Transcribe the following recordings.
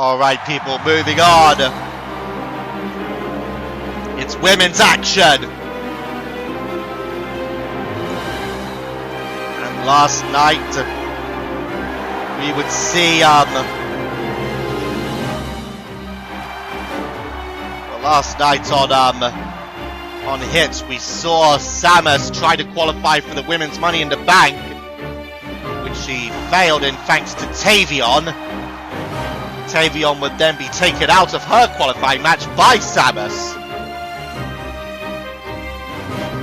Alright people, moving on. It's women's action. And last night we would see last night on Hitz we saw Samus try to qualify for the women's Money in the Bank, which she failed in thanks to Tavion. Tavion would then be taken out of her qualifying match by Samus.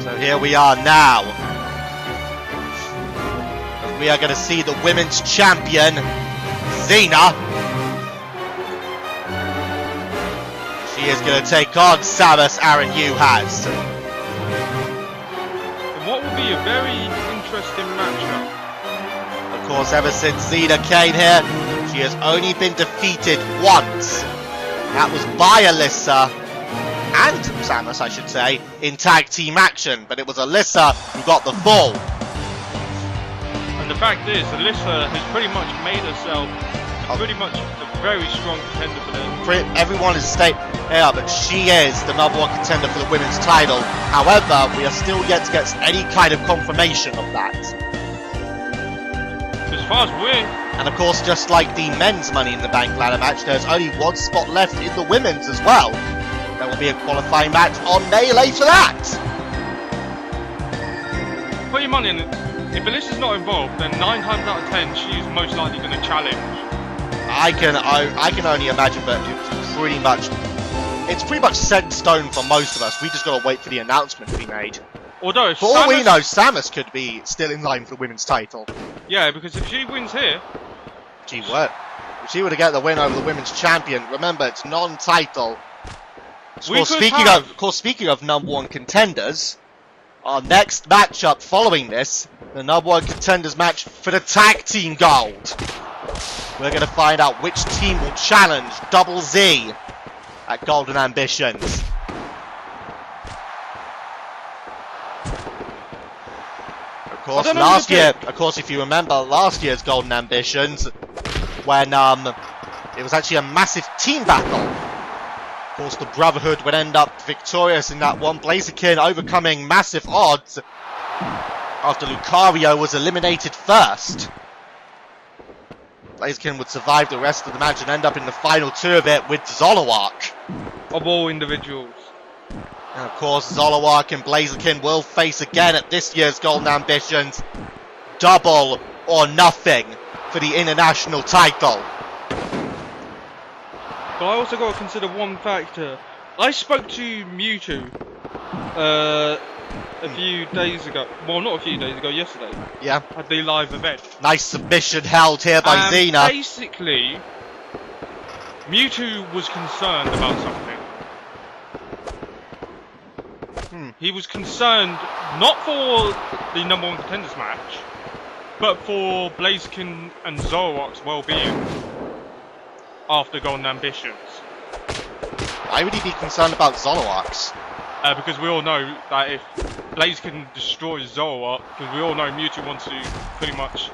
So here we are now. We are going to see the women's champion, Zeena. She is going to take on Samus Aran Juhasz. And what will be a very interesting matchup. Of course, ever since Zeena came here, she has only been defeated once. That was by Alyssa and Samus, I should say, in tag team action. But it was Alyssa who got the fall. And the fact is, Alyssa has pretty much made herself pretty much a very strong contender for them. Everyone is but she is the #1 contender for the women's title. However, we are still yet to get any kind of confirmation of that. As far as we're... And of course, just like the men's Money in the Bank ladder match, there's only one spot left in the women's as well. There will be a qualifying match on Melee for that. Put your money in it. If Alyssa's not involved, then 9 times out of 10 she's most likely going to challenge. I can only imagine, but it's pretty much set in stone for most of us. We just got to wait for the announcement to be made. Although, for all we know, Samus could be still in line for the women's title. Yeah, because if she wins here... She would. If she were to get the win over the women's champion, remember, it's non-title. Of course, speaking of #1 contenders, our next matchup following this, the #1 contenders match for the tag team gold. We're going to find out which team will challenge Double Z at Golden Ambitions. Of course, if you remember last year's Golden Ambitions, when it was actually a massive team battle. Of course, the Brotherhood would end up victorious in that one. Blaziken overcoming massive odds after Lucario was eliminated first. Blaziken would survive the rest of the match and end up in the final 2 of it with Zoloark. Of all individuals. And of course, Zoloark and Blaziken will face again at this year's Golden Ambitions. Double or nothing for the international title. But I also got to consider one factor. I spoke to Mewtwo a few days ago. Well, not a few days ago, yesterday. Yeah. At the live event. Nice submission held here by Zeena. Basically, Mewtwo was concerned about something. He was concerned not for the #1 contenders match, but for Blaziken and Zoroark's well-being after Golden Ambitions. Why would he be concerned about Zoroark's? Because we all know that if Blaziken destroys Zoroark, because we all know Mewtwo wants to pretty much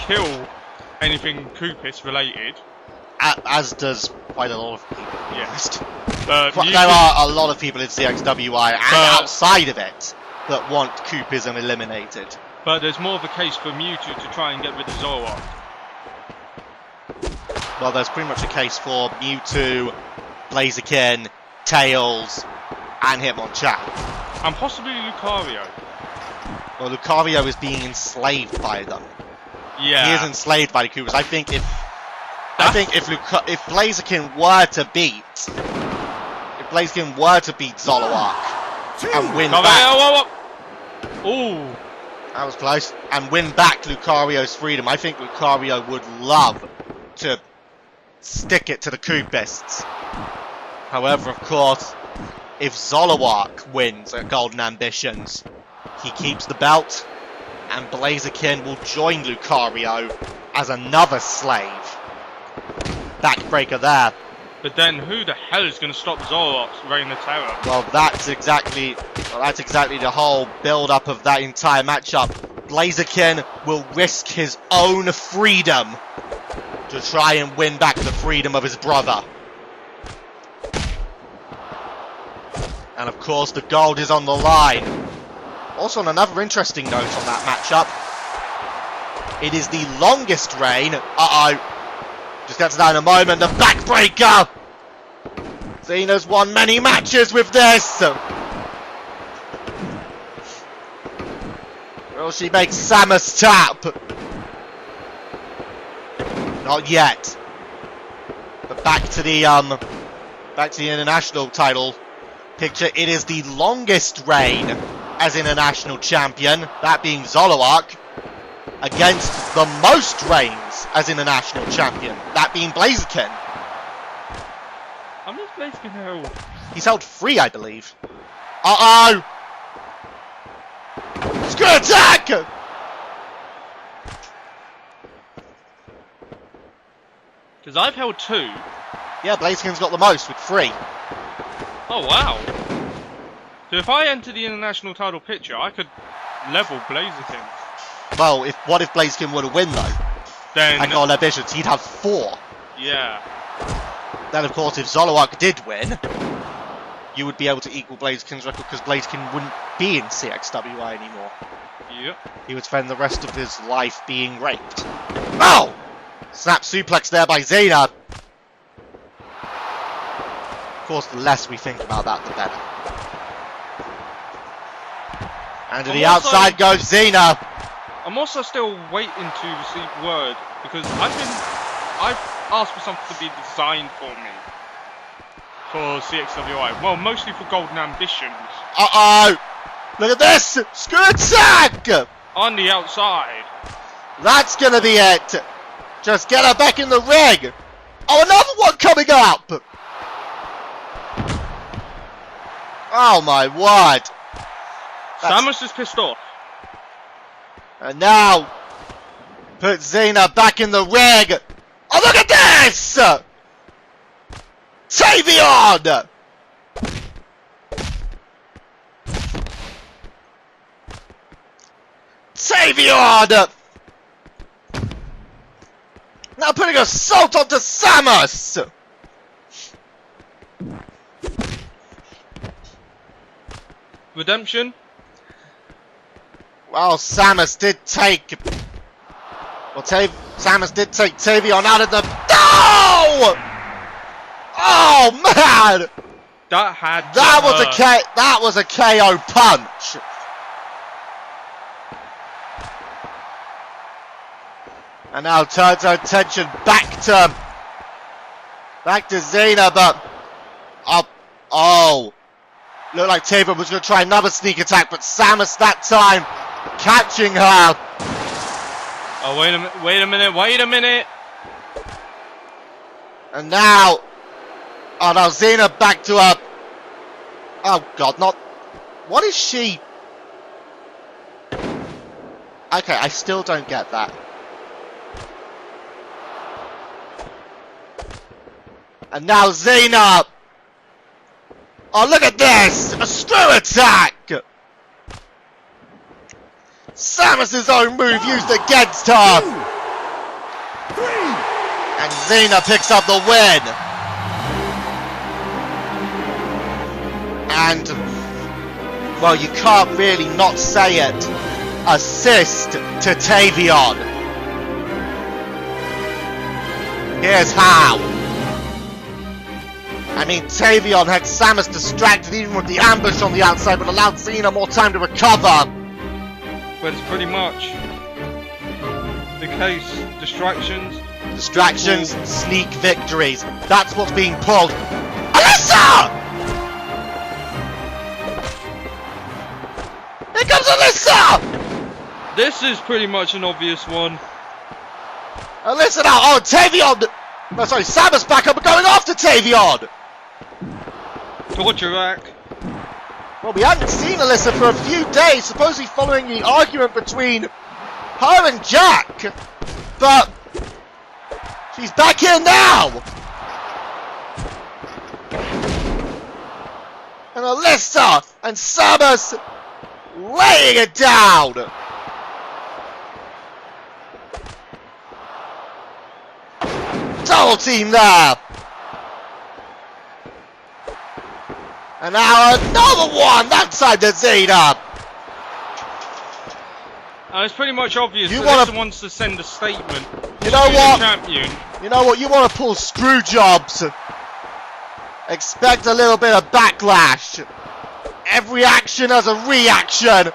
kill anything Koopis related. As does quite a lot of people. Yes. There are a lot of people in CXWI and outside of it that want Koopism eliminated. But there's more of a case for Mewtwo to try and get rid of Zoroark. Well, there's pretty much a case for Mewtwo, Blaziken, Tails, and Hitmonchan. And possibly Lucario. Well, Lucario is being enslaved by them. Yeah. He is enslaved by the Koopas. I think if Blaziken were to beat Zoloark and win back, ooh, that was close, and win back Lucario's freedom, I think Lucario would love to stick it to the Koopists. However, of course, if Zoloark wins at Golden Ambitions, he keeps the belt, and Blaziken will join Lucario as another slave. Backbreaker there. But then, who the hell is going to stop Zoroark's reign of terror? Well, that's exactly the whole build-up of that entire matchup. Blaziken will risk his own freedom to try and win back the freedom of his brother. And of course, the gold is on the line. Also, on another interesting note on that matchup, it is the longest reign. Just get to that in a moment. The backbreaker. Zeena's won many matches with this. Will she make Samus tap? Not yet. But back to the international title picture. It is the longest reign as international champion, that being Zoloark, against the most reigns as international champion, that being Blaziken. How many Blaziken held? He's held 3, I believe. Uh-oh! Screw attack! Because I've held 2. Yeah, Blaziken's got the most with 3. Oh wow! So if I enter the international title picture, I could level Blaziken. Well, what if Blaziken were to win though? Then and got ambitions, he'd have 4. Yeah. Then of course, if Zoloark did win, you would be able to equal Blaziken's record because Blaziken wouldn't be in CXWI anymore. Yep. He would spend the rest of his life being raped. Oh! Snap suplex there by Zeena. Of course, the less we think about that, the better. And to the outside goes Zeena. I'm also still waiting to receive word because I've asked for something to be designed for me for CXWI. Well, mostly for Golden Ambitions. Uh-oh! Look at this! Screw attack! On the outside. That's gonna be it. Just get her back in the ring. Oh, another one coming up! Oh my word! Samus is pissed off. And now, put Zeena back in the ring. Oh, look at this! Tavion! Tavion! Now putting assault onto Samus! Redemption? Well, Samus did take... Well, Samus did take Tavion out of the... No! Oh, man! That was a KO punch. And now turns her attention back to Zeena, but... Oh. Looked like Tavion was going to try another sneak attack, but Samus that time catching her. Oh, wait a minute. And now... Oh, now Zeena back to her... Oh, God, not... What is she... Okay, I still don't get that. And now Zeena! Oh, look at this! A screw attack! Samus' own move used against her! And Zeena picks up the win! And, well, you can't really not say it. Assist to Tavion. Here's how. I mean, Tavion had Samus distracted even with the ambush on the outside, but allowed Zeena more time to recover. But it's pretty much the case. Distractions, sneak victories. That's what's being pulled. Alyssa! Here comes Alyssa! This is pretty much an obvious one. Alyssa now! Oh, Tavion! No, sorry, Samus back up and going after Tavion! Torture rack. Well, we hadn't seen Alyssa for a few days, supposedly following the argument between her and Jack. But she's back here now! And Alyssa and Samus laying it down! Double team there. And now another one. That side to Zeena. It's pretty much obvious You that this wants to send a statement. You know what? Champion. You know what? You want to pull screw jobs. Expect a little bit of backlash. Every action has a reaction.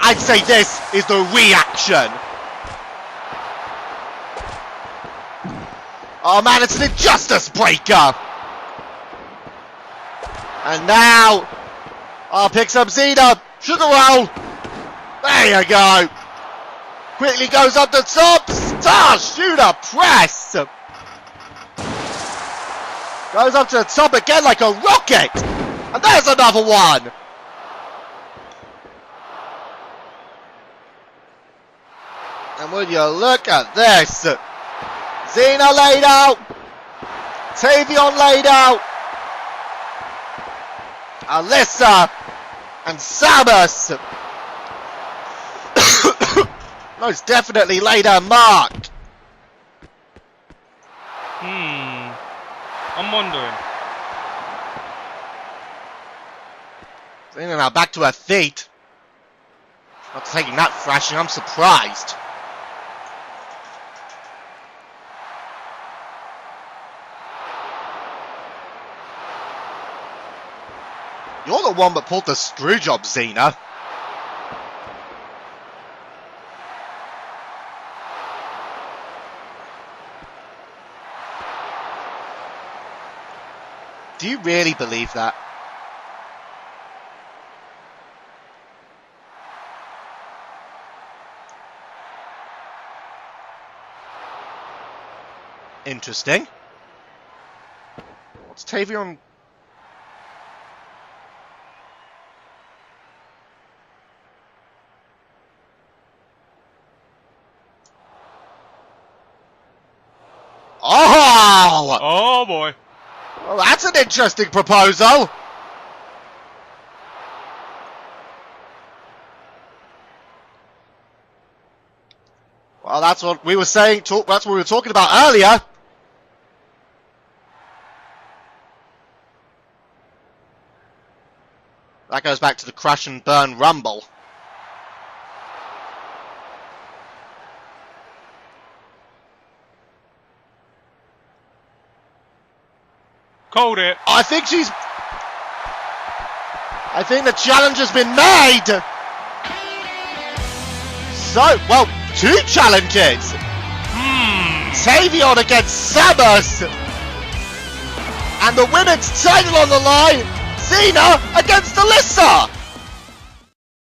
I'd say this is the reaction. Oh man, it's an injustice breaker. And now, picks up Zeena. Sugar roll. There you go. Quickly goes up the top. Star shooter press. Goes up to the top again like a rocket. And there's another one. And would you look at this? Zeena laid out. Tavion laid out. Alyssa and Samus most definitely laid her mark. I'm wondering. Zeena now back to her feet. Not taking that thrashing, I'm surprised. You're the one that pulled the screw job, Zeena. Do you really believe that? Interesting. What's Tavion? Oh! Oh boy. Well, that's an interesting proposal. Well, that's what we were saying. That's what we were talking about earlier. That goes back to the crash and burn rumble. Called it. I think the challenge has been made. So, well, 2 challenges. Tavion against Samus. And the women's title on the line. Zeena against Alyssa.